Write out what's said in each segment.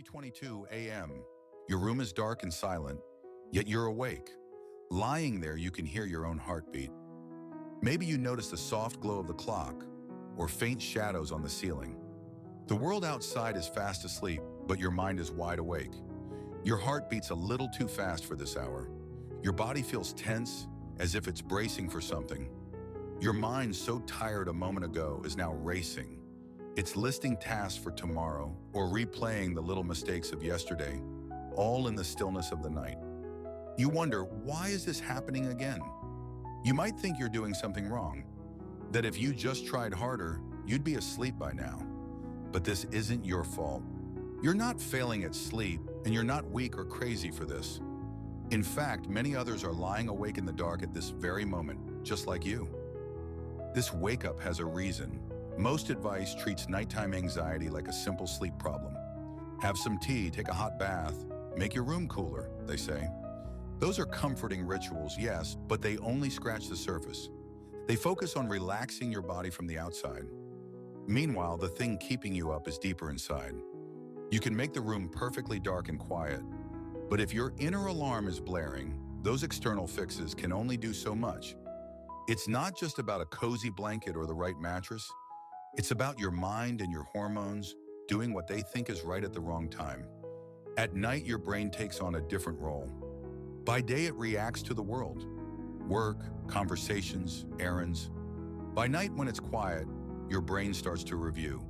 3:22 a.m. Your room is dark and silent, yet you're awake. Lying there, you can hear your own heartbeat. Maybe you notice the soft glow of the clock or faint shadows on the ceiling. The world outside is fast asleep, but your mind is wide awake. Your heart beats a little too fast for this hour. Your body feels tense, as if it's bracing for something. Your mind, so tired a moment ago, is now racing. It's listing tasks for tomorrow or replaying the little mistakes of yesterday, all in the stillness of the night. You wonder, why is this happening again? You might think you're doing something wrong, that if you just tried harder, you'd be asleep by now. But this isn't your fault. You're not failing at sleep, and you're not weak or crazy for this. In fact, many others are lying awake in the dark at this very moment, just like you. This wake-up has a reason. Most advice treats nighttime anxiety like a simple sleep problem. Have some tea, take a hot bath, make your room cooler, they say. Those are comforting rituals, yes, but they only scratch the surface. They focus on relaxing your body from the outside. Meanwhile, the thing keeping you up is deeper inside. You can make the room perfectly dark and quiet, but if your inner alarm is blaring, those external fixes can only do so much. It's not just about a cozy blanket or the right mattress. It's about your mind and your hormones doing what they think is right at the wrong time. At night, your brain takes on a different role. By day, it reacts to the world. Work, conversations, errands. By night, when it's quiet, your brain starts to review.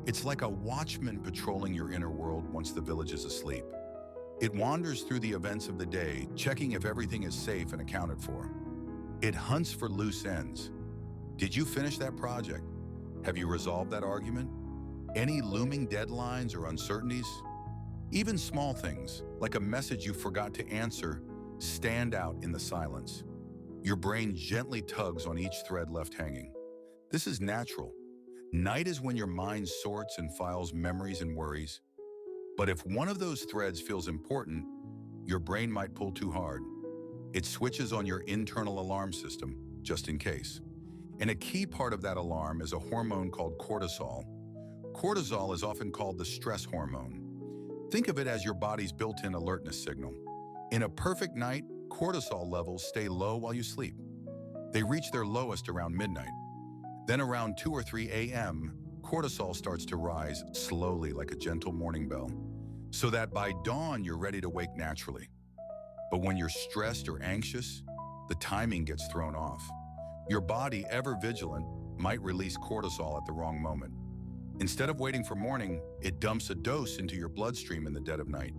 It's like a watchman patrolling your inner world once the village is asleep. It wanders through the events of the day, checking if everything is safe and accounted for. It hunts for loose ends. Did you finish that project? Have you resolved that argument? Any looming deadlines or uncertainties? Even small things, like a message you forgot to answer, stand out in the silence. Your brain gently tugs on each thread left hanging. This is natural. Night is when your mind sorts and files memories and worries. But if one of those threads feels important, your brain might pull too hard. It switches on your internal alarm system, just in case. And a key part of that alarm is a hormone called cortisol. Cortisol is often called the stress hormone. Think of it as your body's built-in alertness signal. In a perfect night, cortisol levels stay low while you sleep. They reach their lowest around midnight. Then around 2 or 3 a.m., cortisol starts to rise slowly like a gentle morning bell, so that by dawn you're ready to wake naturally. But when you're stressed or anxious, the timing gets thrown off. Your body, ever vigilant, might release cortisol at the wrong moment. Instead of waiting for morning, it dumps a dose into your bloodstream in the dead of night.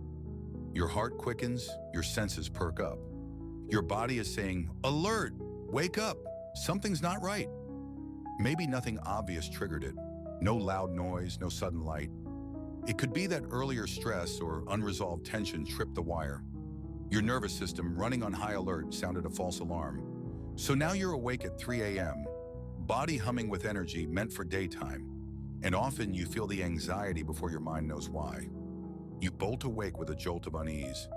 Your heart quickens, your senses perk up. Your body is saying, "Alert! Wake up! Something's not right." Maybe nothing obvious triggered it. No loud noise, no sudden light. It could be that earlier stress or unresolved tension tripped the wire. Your nervous system, running on high alert, sounded a false alarm. So now you're awake at 3 a.m., body humming with energy meant for daytime, and often you feel the anxiety before your mind knows why. You bolt awake with a jolt of unease.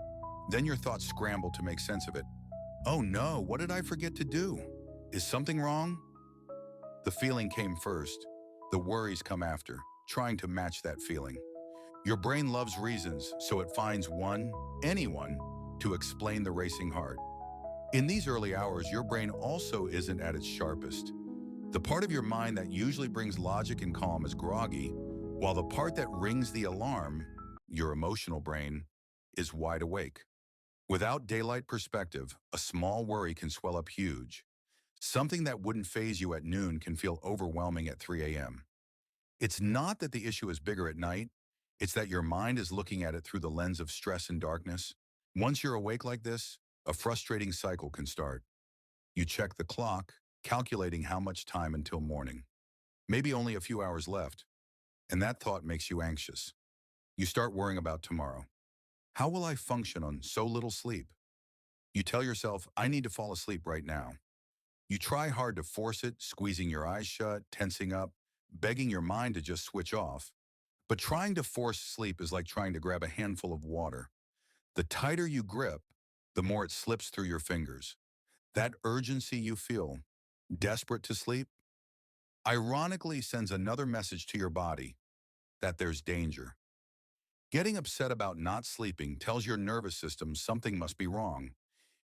Then your thoughts scramble to make sense of it. Oh no, what did I forget to do? Is something wrong? The feeling came first. The worries come after, trying to match that feeling. Your brain loves reasons, so it finds anyone, to explain the racing heart. In these early hours, your brain also isn't at its sharpest. The part of your mind that usually brings logic and calm is groggy, while the part that rings the alarm, your emotional brain, is wide awake. Without daylight perspective, a small worry can swell up huge. Something that wouldn't faze you at noon can feel overwhelming at 3 a.m. It's not that the issue is bigger at night, it's that your mind is looking at it through the lens of stress and darkness. Once you're awake like this, a frustrating cycle can start. You check the clock, calculating how much time until morning. Maybe only a few hours left, and that thought makes you anxious. You start worrying about tomorrow. How will I function on so little sleep? You tell yourself, I need to fall asleep right now. You try hard to force it, squeezing your eyes shut, tensing up, begging your mind to just switch off. But trying to force sleep is like trying to grab a handful of water. The tighter you grip, the more it slips through your fingers. That urgency you feel, desperate to sleep, ironically sends another message to your body that there's danger. Getting upset about not sleeping tells your nervous system something must be wrong.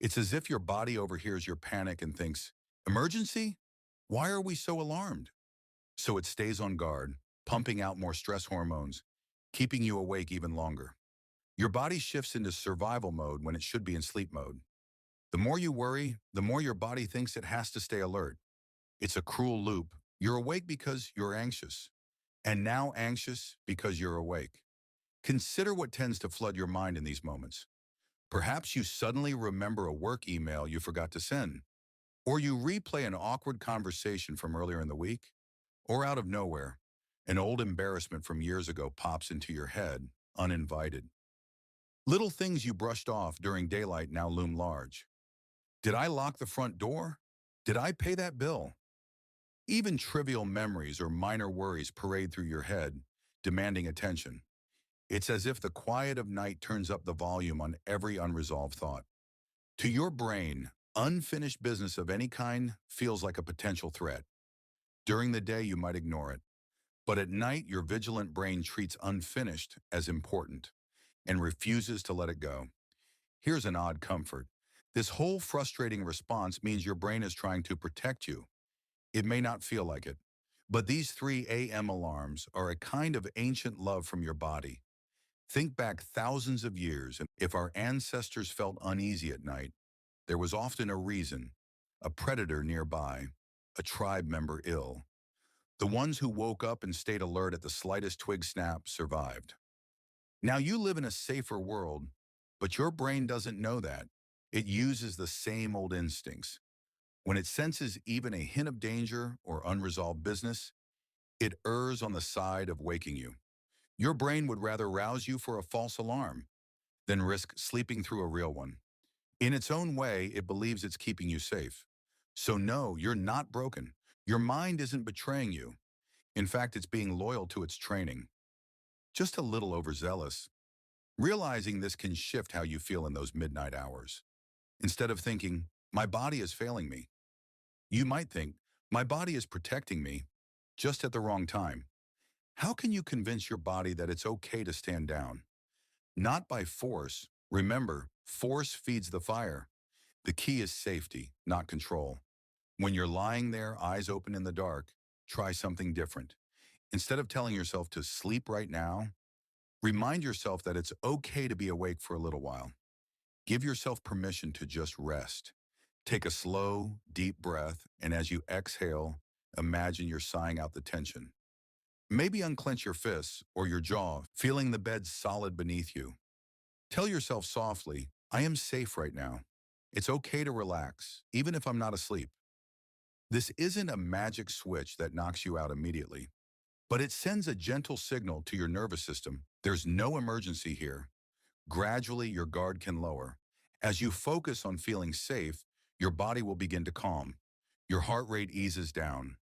It's as if your body overhears your panic and thinks, emergency? Why are we so alarmed? So it stays on guard, pumping out more stress hormones, keeping you awake even longer. Your body shifts into survival mode when it should be in sleep mode. The more you worry, the more your body thinks it has to stay alert. It's a cruel loop. You're awake because you're anxious, and now anxious because you're awake. Consider what tends to flood your mind in these moments. Perhaps you suddenly remember a work email you forgot to send, or you replay an awkward conversation from earlier in the week, or out of nowhere, an old embarrassment from years ago pops into your head, uninvited. Little things you brushed off during daylight now loom large. Did I lock the front door? Did I pay that bill? Even trivial memories or minor worries parade through your head, demanding attention. It's as if the quiet of night turns up the volume on every unresolved thought. To your brain, unfinished business of any kind feels like a potential threat. During the day, you might ignore it, but at night, your vigilant brain treats unfinished as important and refuses to let it go. Here's an odd comfort. This whole frustrating response means your brain is trying to protect you. It may not feel like it, but these 3 a.m. alarms are a kind of ancient love from your body. Think back thousands of years, and if our ancestors felt uneasy at night, there was often a reason: a predator nearby, a tribe member ill. The ones who woke up and stayed alert at the slightest twig snap survived. Now you live in a safer world, but your brain doesn't know that. It uses the same old instincts. When it senses even a hint of danger or unresolved business, it errs on the side of waking you. Your brain would rather rouse you for a false alarm than risk sleeping through a real one. In its own way, it believes it's keeping you safe. So no, you're not broken. Your mind isn't betraying you. In fact, it's being loyal to its training. Just a little overzealous. Realizing this can shift how you feel in those midnight hours. Instead of thinking, my body is failing me, you might think, my body is protecting me, just at the wrong time. How can you convince your body that it's okay to stand down? Not by force. Remember, force feeds the fire. The key is safety, not control. When you're lying there, eyes open in the dark, try something different. Instead of telling yourself to sleep right now, remind yourself that it's okay to be awake for a little while. Give yourself permission to just rest. Take a slow, deep breath, and as you exhale, imagine you're sighing out the tension. Maybe unclench your fists or your jaw, feeling the bed solid beneath you. Tell yourself softly, I am safe right now. It's okay to relax, even if I'm not asleep. This isn't a magic switch that knocks you out immediately, but it sends a gentle signal to your nervous system. There's no emergency here. Gradually, your guard can lower. As you focus on feeling safe, your body will begin to calm. Your heart rate eases down.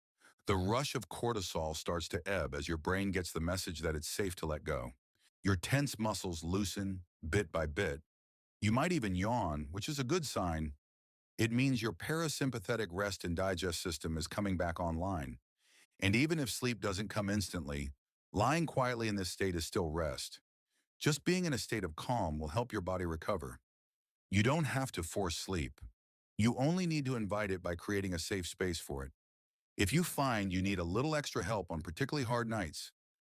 The rush of cortisol starts to ebb as your brain gets the message that it's safe to let go. Your tense muscles loosen bit by bit. You might even yawn, which is a good sign. It means your parasympathetic rest and digest system is coming back online. And even if sleep doesn't come instantly, lying quietly in this state is still rest. Just being in a state of calm will help your body recover. You don't have to force sleep. You only need to invite it by creating a safe space for it. If you find you need a little extra help on particularly hard nights,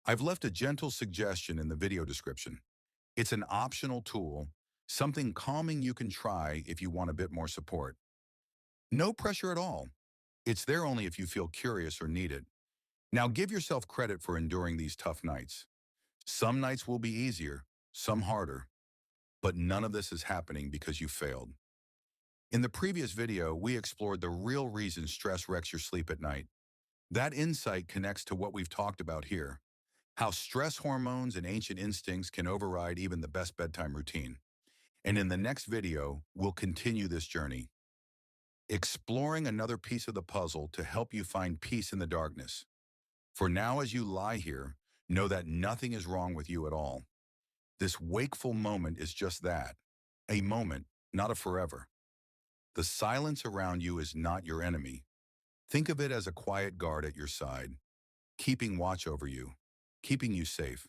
I've left a gentle suggestion in the video description. It's an optional tool, something calming you can try if you want a bit more support. No pressure at all. It's there only if you feel curious or need it. Now give yourself credit for enduring these tough nights. Some nights will be easier, some harder, but none of this is happening because you failed. In the previous video, we explored the real reason stress wrecks your sleep at night. That insight connects to what we've talked about here: how stress hormones and ancient instincts can override even the best bedtime routine. And in the next video, we'll continue this journey, exploring another piece of the puzzle to help you find peace in the darkness. For now, as you lie here, know that nothing is wrong with you at all. This wakeful moment is just that, a moment, not a forever. The silence around you is not your enemy. Think of it as a quiet guard at your side, keeping watch over you, keeping you safe.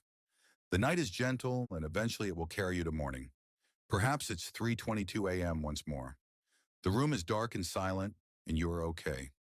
The night is gentle, and eventually it will carry you to morning. Perhaps it's 3:22 a.m. once more. The room is dark and silent, and you are okay.